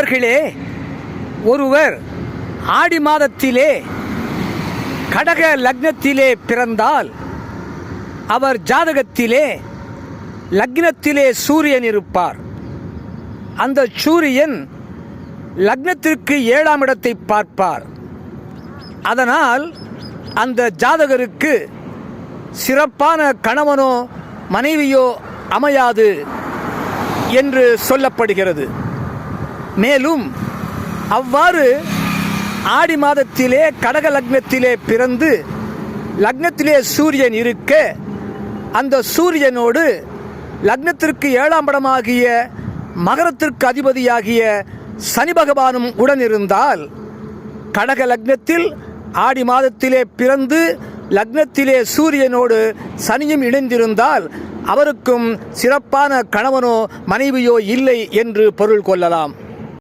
அன்பர்களே, ஒருவர் ஆடி மாதத்திலே கடக லக்னத்திலே பிறந்தால் அவர் ஜாதகத்திலே லக்னத்திலே சூரியன் இருப்பார். அந்த சூரியன் லக்னத்திற்கு 7ஆம் இடத்தை பார்ப்பார். அதனால் அந்த ஜாதகருக்கு சிறப்பான கணவனோ மனைவியோ அமையாது என்று சொல்லப்படுகிறது. மேலும் அவ்வாறு ஆடி மாதத்திலே கடக லக்னத்திலே பிறந்து லக்னத்திலே சூரியன் இருக்க அந்த சூரியனோடு லக்னத்திற்கு 7ஆம் இடமாகிய மகரத்திற்கு அதிபதியாகிய சனி பகவானும் உடனிருந்தால், கடக லக்னத்தில் ஆடி மாதத்திலே பிறந்து லக்னத்திலே சூரியனோடு சனியும் இணைந்திருந்தால் அவருக்கும் சிறப்பான கணவனோ மனைவியோ இல்லை என்று பொருள் கொள்ளலாம்.